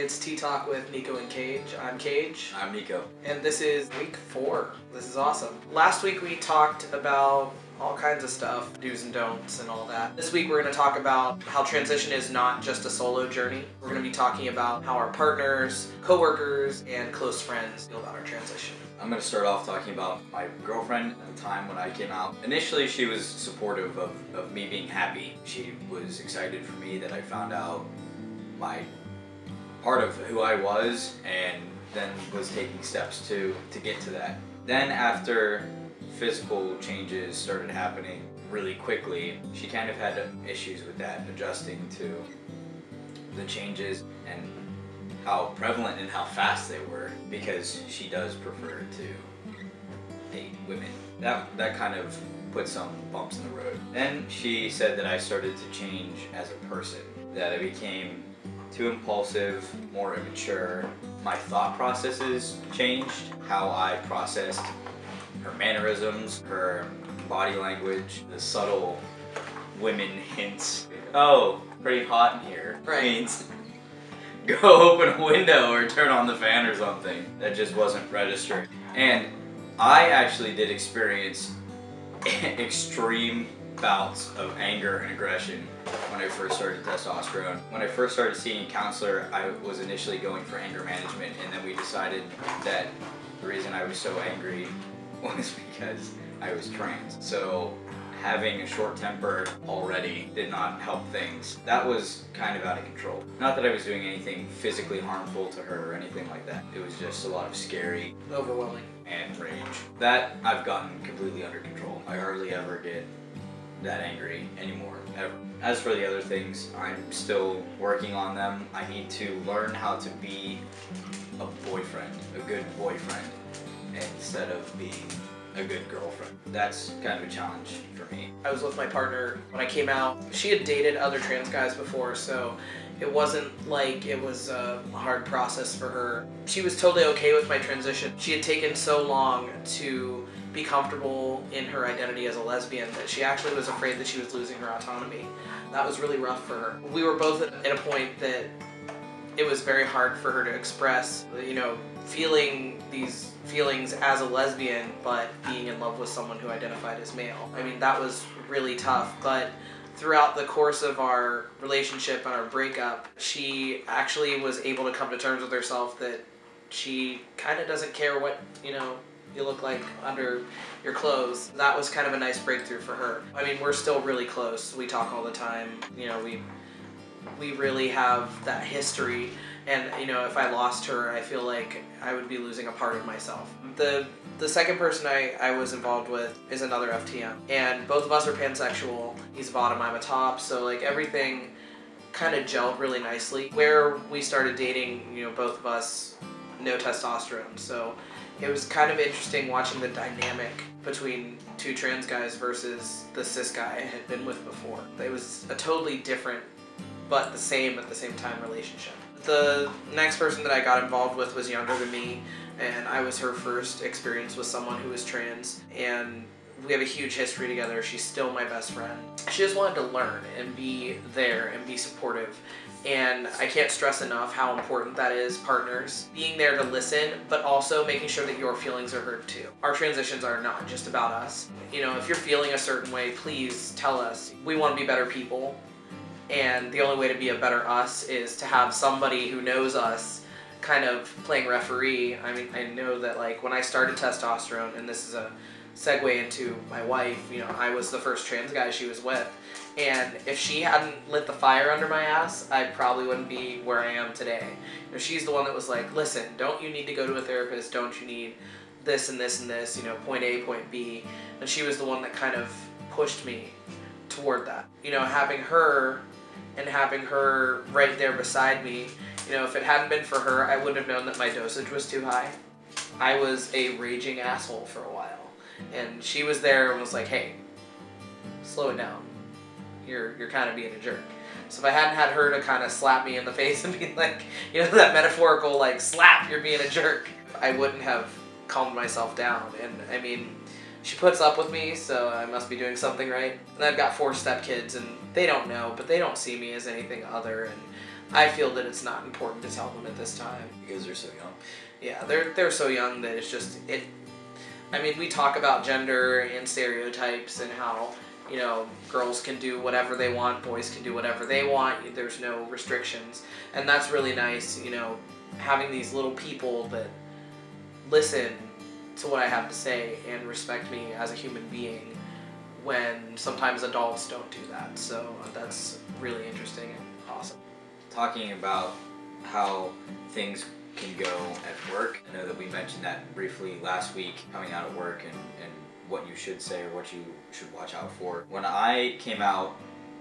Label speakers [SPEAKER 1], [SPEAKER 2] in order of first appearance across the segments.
[SPEAKER 1] it's Tea Talk with Nico and Cage. I'm Cage.
[SPEAKER 2] I'm Nico.
[SPEAKER 1] And this is week 4. This is awesome. Last week we talked about all kinds of stuff, do's and don'ts and all that. This week we're going to talk about how transition is not just a solo journey. We're going to be talking about how our partners, coworkers, and close friends feel about our transition.
[SPEAKER 2] I'm going to start off talking about my girlfriend at the time when I came out. Initially, she was supportive of me being happy. She was excited for me that I found out my part of who I was, and then was taking steps to get to that. Then after physical changes started happening really quickly, she kind of had issues with that, adjusting to the changes and how prevalent and how fast they were, because she does prefer to date women. That kind of put some bumps in the road. Then she said that I started to change as a person, that I became too impulsive, more immature. My thought processes changed, how I processed her mannerisms, her body language, the subtle women hints. Oh, pretty hot in here.
[SPEAKER 1] Right.
[SPEAKER 2] Means go open a window or turn on the fan or something. That just wasn't registered. And I actually did experience extreme bouts of anger and aggression when I first started testosterone. When I first started seeing a counselor, I was initially going for anger management, and then we decided that the reason I was so angry was because I was trans. So having a short temper already did not help things. That was kind of out of control. Not that I was doing anything physically harmful to her or anything like that. It was just a lot of scary,
[SPEAKER 1] overwhelming,
[SPEAKER 2] and rage. That I've gotten completely under control. I hardly ever get that angry anymore, ever. As for the other things, I'm still working on them. I need to learn how to be a boyfriend, a good boyfriend, instead of being a good girlfriend. That's kind of a challenge for me.
[SPEAKER 1] I was with my partner when I came out. She had dated other trans guys before, so it wasn't like it was a hard process for her. She was totally okay with my transition. She had taken so long to be comfortable in her identity as a lesbian that she actually was afraid that she was losing her autonomy. That was really rough for her. We were both at a point that it was very hard for her to express, feeling these feelings as a lesbian, but being in love with someone who identified as male. I mean, that was really tough, but throughout the course of our relationship and our breakup, she actually was able to come to terms with herself that she kind of doesn't care what, you look like under your clothes. That was kind of a nice breakthrough for her. I mean, we're still really close. We talk all the time. We really have that history, and if I lost her, I feel like I would be losing a part of myself. The second person I was involved with is another FTM, and both of us are pansexual. He's a bottom, I'm a top, so like everything kind of gelled really nicely. Where we started dating, both of us, no testosterone, so it was kind of interesting watching the dynamic between two trans guys versus the cis guy I had been with before. It was a totally different but the same at the same time relationship. The next person that I got involved with was younger than me, and I was her first experience with someone who was trans, and we have a huge history together. She's still my best friend. She just wanted to learn and be there and be supportive, and I can't stress enough how important that is, partners. Being there to listen, but also making sure that your feelings are heard too. Our transitions are not just about us. If you're feeling a certain way, please tell us. We want to be better people. And the only way to be a better us is to have somebody who knows us kind of playing referee. I mean, I know that like when I started testosterone, and this is a segue into my wife, I was the first trans guy she was with. And if she hadn't lit the fire under my ass, I probably wouldn't be where I am today. She's the one that was like, listen, don't you need to go to a therapist? Don't you need this and this and this, point A, point B. And she was the one that kind of pushed me toward that. Having her right there beside me, if it hadn't been for her, I wouldn't have known that my dosage was too high. I was a raging asshole for a while, and she was there and was like, hey, slow it down. You're kind of being a jerk. So if I hadn't had her to kind of slap me in the face and be like, that metaphorical like slap, you're being a jerk, I wouldn't have calmed myself down. And I mean, she puts up with me, so I must be doing something right. And I've got 4 stepkids, and they don't know, but they don't see me as anything other. And I feel that it's not important to tell them at this time.
[SPEAKER 2] Because they're so young.
[SPEAKER 1] Yeah, they're so young that it's just it. I mean, we talk about gender and stereotypes and how, you know, girls can do whatever they want, boys can do whatever they want. There's no restrictions, and that's really nice. You know, having these little people that listen to what I have to say and respect me as a human being when sometimes adults don't do that. So that's really interesting and awesome.
[SPEAKER 2] Talking about how things can go at work. I know that we mentioned that briefly last week, coming out at work and what you should say or what you should watch out for. When I came out,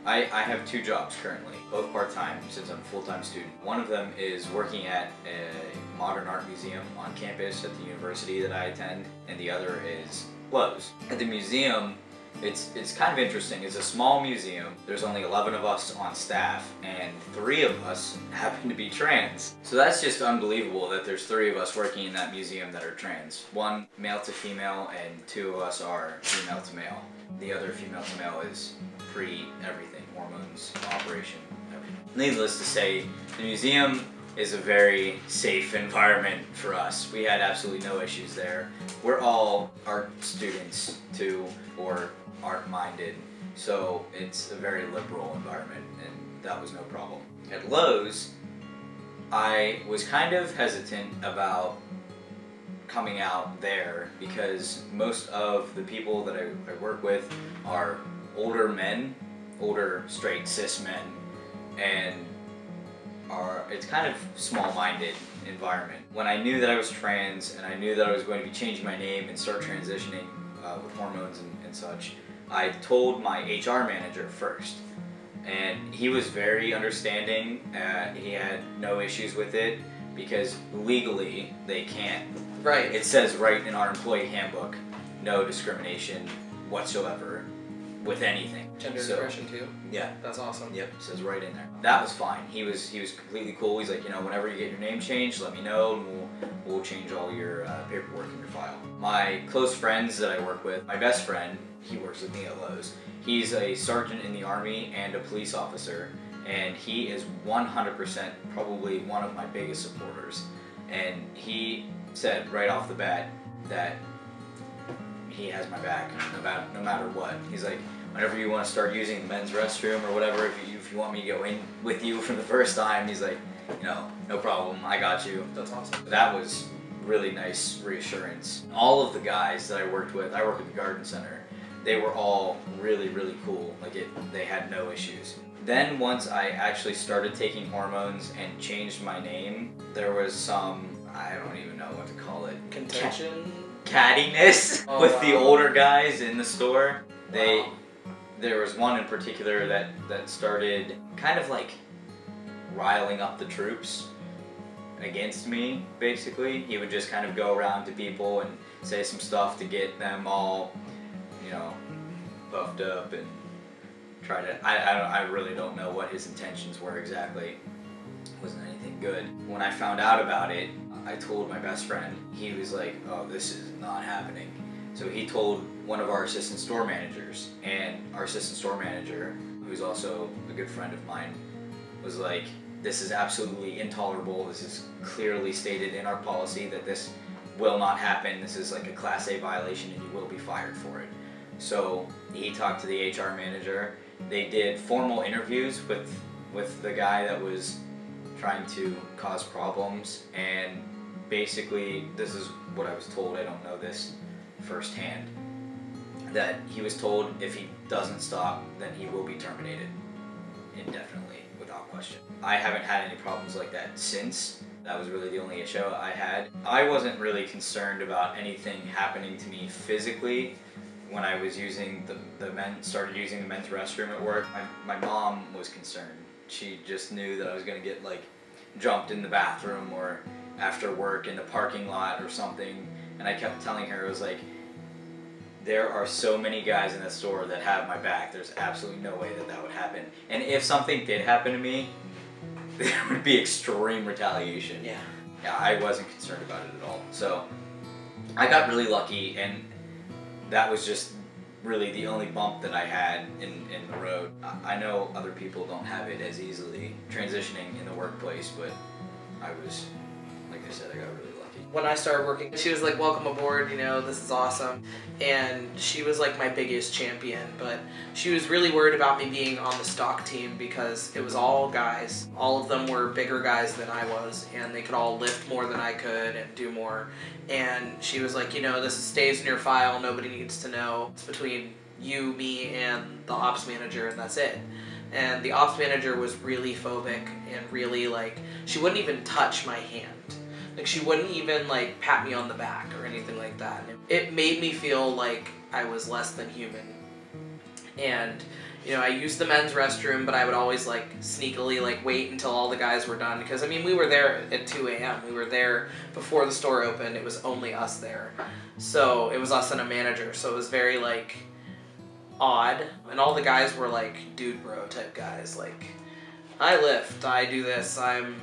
[SPEAKER 2] I have 2 jobs currently, both part-time since I'm a full-time student. One of them is working at a modern art museum on campus at the university that I attend, and the other is Lowe's. At the museum, it's kind of interesting. It's a small museum. There's only 11 of us on staff, and 3 of us happen to be trans. So that's just unbelievable that there's 3 of us working in that museum that are trans. 1 male to female, and 2 of us are female to male. The other female to male is pre-everything, hormones, operation, everything. Needless to say, the museum is a very safe environment for us. We had absolutely no issues there. We're all art students too, or art-minded, so it's a very liberal environment, and that was no problem. At Lowe's, I was kind of hesitant about coming out there because most of the people that I work with are older men, older straight cis men, and it's kind of small-minded environment. When I knew that I was trans and I knew that I was going to be changing my name and start transitioning with hormones and such, I told my HR manager first, and he was very understanding. He had no issues with it because legally they can't.
[SPEAKER 1] Right.
[SPEAKER 2] It says right in our employee handbook, no discrimination whatsoever with anything.
[SPEAKER 1] Gender expression too?
[SPEAKER 2] Yeah.
[SPEAKER 1] That's awesome.
[SPEAKER 2] Yep, it says right in there. That was fine. He was completely cool. He's like, you know, whenever you get your name changed, let me know, and we'll change all your paperwork in your file. My close friends that I work with, my best friend, he works with me at Lowe's. He's a sergeant in the Army and a police officer, and he is 100% probably one of my biggest supporters. And he said right off the bat that he has my back no matter what. He's like, whenever you want to start using the men's restroom or whatever, if you want me to go in with you for the first time, he's like, you know, no problem, I got you.
[SPEAKER 1] That's awesome.
[SPEAKER 2] That was really nice reassurance. All of the guys that I worked with the garden center, they were all really, really cool. Like they had no issues. Then once I actually started taking hormones and changed my name, there was some, I don't even know what to call it.
[SPEAKER 1] Contention?
[SPEAKER 2] Cattiness with the older guys in the store.
[SPEAKER 1] Wow.
[SPEAKER 2] There was one in particular that started kind of like riling up the troops against me, basically. He would just kind of go around to people and say some stuff to get them all, you know, puffed up and try to, I really don't know what his intentions were exactly. It wasn't anything good. When I found out about it, I told my best friend. He was like, oh, this is not happening. So he told one of our assistant store managers, and our assistant store manager, who's also a good friend of mine, was like, this is absolutely intolerable. This is clearly stated in our policy that this will not happen. This is like a Class A violation and you will be fired for it. So he talked to the HR manager. They did formal interviews with the guy that was trying to cause problems, and basically this is what I was told. I don't know this firsthand, that he was told if he doesn't stop, then he will be terminated indefinitely without question. I haven't had any problems like that since. That was really the only issue I had. I wasn't really concerned about anything happening to me physically when I was using started using the men's restroom at work. My mom was concerned. She just knew that I was gonna get like jumped in the bathroom or after work in the parking lot or something. And I kept telling her, I was like, there are so many guys in the store that have my back. There's absolutely no way that would happen. And if something did happen to me, there would be extreme retaliation.
[SPEAKER 1] Yeah.
[SPEAKER 2] Yeah, I wasn't concerned about it at all. So I got really lucky, and that was just really the only bump that I had in the road. I know other people don't have it as easily transitioning in the workplace, but I was, like I said, I got really lucky.
[SPEAKER 1] When I started working, she was like, welcome aboard, you know, this is awesome. And she was like my biggest champion, but she was really worried about me being on the stock team because it was all guys. All of them were bigger guys than I was, and they could all lift more than I could and do more. And she was like, you know, this stays in your file, nobody needs to know. It's between you, me, and the ops manager, and that's it. And the ops manager was really phobic and really like, she wouldn't even touch my hand. Like, she wouldn't even like pat me on the back or anything like that. It made me feel like I was less than human. And you know, I used the men's restroom, but I would always like sneakily like wait until all the guys were done, because I mean, we were there at 2 a.m. We were there before the store opened. It was only us there. So it was us and a manager. So it was very like odd. And all the guys were like dude bro type guys. Like, I lift, I do this, I'm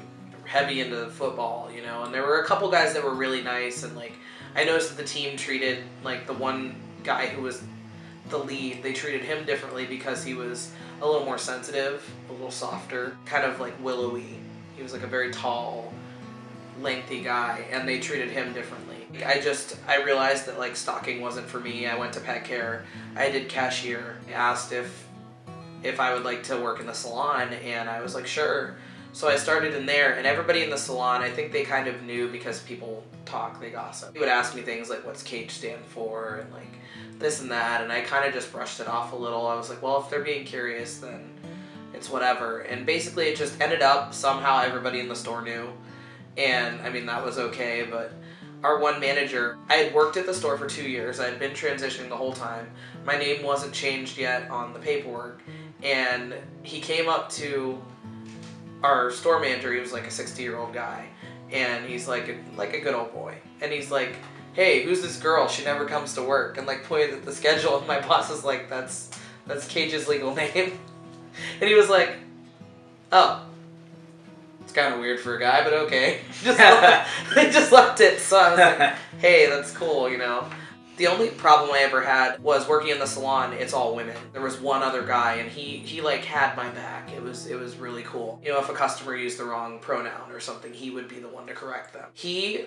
[SPEAKER 1] heavy into football, you know. And there were a couple guys that were really nice, and like I noticed that the team treated like the one guy who was the lead, they treated him differently because he was a little more sensitive, a little softer, kind of like willowy. He was like a very tall, lengthy guy, and they treated him differently. I realized that like stocking wasn't for me. I went to pet care, I did cashier. I asked if I would like to work in the salon, and I was like, sure. So I started in there, and everybody in the salon, I think they kind of knew because people talk, they gossip. They would ask me things like, what's CAGE stand for, and like this and that, and I kind of just brushed it off a little. I was like, well, if they're being curious, then it's whatever. And basically it just ended up somehow everybody in the store knew, and I mean, that was okay. But our one manager, I had worked at the store for 2 years. I had been transitioning the whole time. My name wasn't changed yet on the paperwork, and he came up to our store manager. He was like a 60-year-old guy, and he's like a good old boy, and he's like, hey, who's this girl? She never comes to work, and like pointed at the schedule, and my boss is like, that's Cage's legal name. And he was like, oh, it's kind of weird for a guy, but okay. They just left it. So I was like, hey, that's cool, you know. The only problem I ever had was working in the salon. It's all women. There was one other guy, and he like had my back. It was really cool. You know, if a customer used the wrong pronoun or something, he would be the one to correct them. He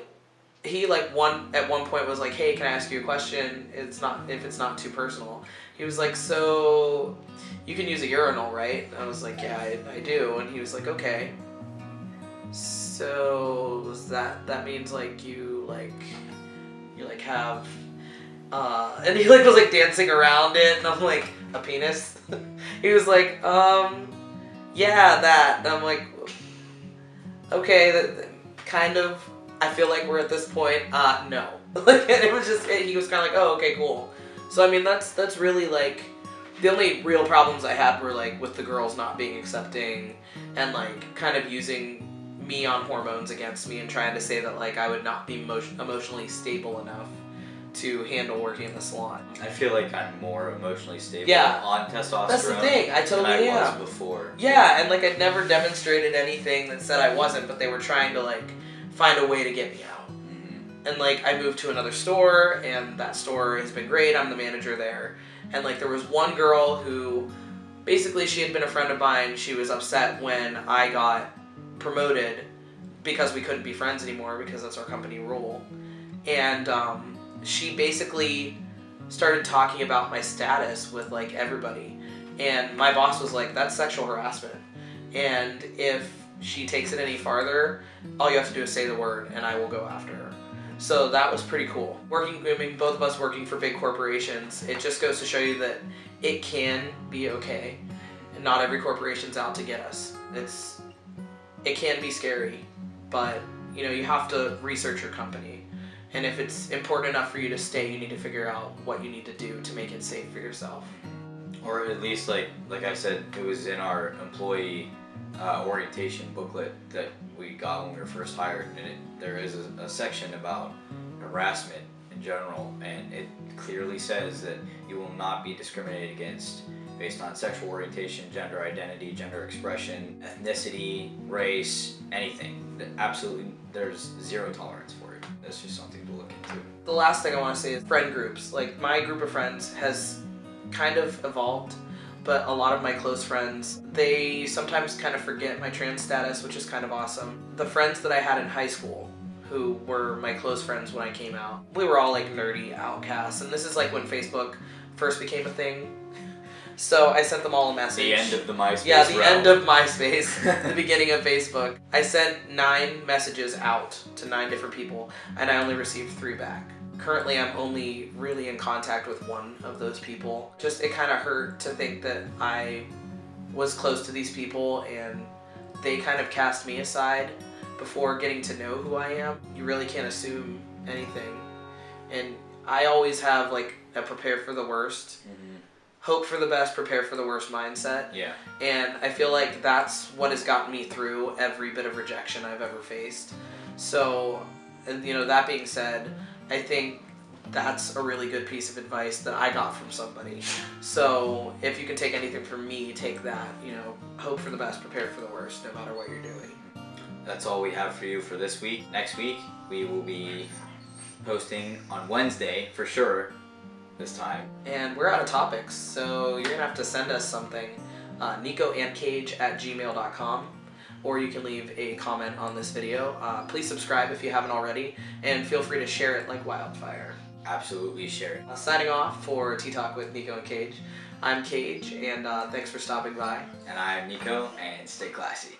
[SPEAKER 1] like at one point was like, hey, can I ask you a question? If it's not too personal. He was like, so you can use a urinal, right? I was like, yeah, I do. And he was like, okay. So that means like you have and he like was like dancing around it, and I'm like, a penis? He was like, yeah, that. And I'm like, okay, that kind of. I feel like we're at this point. No. Like, and it was just, he was kind of like, oh, okay, cool. So I mean, that's really like, the only real problems I had were like with the girls not being accepting, and like kind of using me on hormones against me, and trying to say that like I would not be emotionally stable enough to handle working in the salon.
[SPEAKER 2] I feel like I'm more emotionally stable on testosterone.
[SPEAKER 1] That's the thing. I totally
[SPEAKER 2] than I was before.
[SPEAKER 1] Yeah, and like I'd never demonstrated anything that said I wasn't, but they were trying to like find a way to get me out. Mm-hmm. And like I moved to another store, and that store has been great. I'm the manager there. And like there was one girl who basically, she had been a friend of mine. She was upset when I got promoted because we couldn't be friends anymore, because that's our company rule. And she basically started talking about my status with like everybody, and my boss was like, that's sexual harassment, and if she takes it any farther, all you have to do is say the word and I will go after her. So that was pretty cool. I mean, both of us working for big corporations, it just goes to show you that it can be okay, and not every corporation's out to get us. It can be scary, but you know, you have to research your company. And if it's important enough for you to stay, you need to figure out what you need to do to make it safe for yourself.
[SPEAKER 2] Or at least, like I said, it was in our employee orientation booklet that we got when we were first hired, and there is a section about harassment in general, and it clearly says that you will not be discriminated against based on sexual orientation, gender identity, gender expression, ethnicity, race, anything. Absolutely, there's zero tolerance for it. That's just something to look into.
[SPEAKER 1] The last thing I want to say is friend groups. Like, my group of friends has kind of evolved, but a lot of my close friends, they sometimes kind of forget my trans status, which is kind of awesome. The friends that I had in high school, who were my close friends when I came out, we were all like nerdy outcasts, and this is like when Facebook first became a thing. So I sent them all a message.
[SPEAKER 2] The end of the MySpace.
[SPEAKER 1] Yeah, the
[SPEAKER 2] realm.
[SPEAKER 1] end of MySpace, the beginning of Facebook. I sent 9 messages out to 9 different people, and I only received 3 back. Currently, I'm only really in contact with 1 of those people. Just, it kind of hurt to think that I was close to these people and they kind of cast me aside before getting to know who I am. You really can't assume anything. And I always have like a prepare for the worst. Hope for the best, prepare for the worst mindset.
[SPEAKER 2] Yeah.
[SPEAKER 1] And I feel like that's what has gotten me through every bit of rejection I've ever faced. So, you know, that being said, I think that's a really good piece of advice that I got from somebody. So, if you can take anything from me, take that. You know, hope for the best, prepare for the worst, no matter what you're doing.
[SPEAKER 2] That's all we have for you for this week. Next week, we will be posting on Wednesday for sure. This time.
[SPEAKER 1] And we're out of topics, so you're gonna have to send us something, nicoandcage@gmail.com, or you can leave a comment on this video. Please subscribe if you haven't already, and feel free to share it like wildfire.
[SPEAKER 2] Absolutely share it.
[SPEAKER 1] Signing off for Tea Talk with Nico and Cage. I'm Cage, and thanks for stopping by.
[SPEAKER 2] And I'm Nico, and stay classy.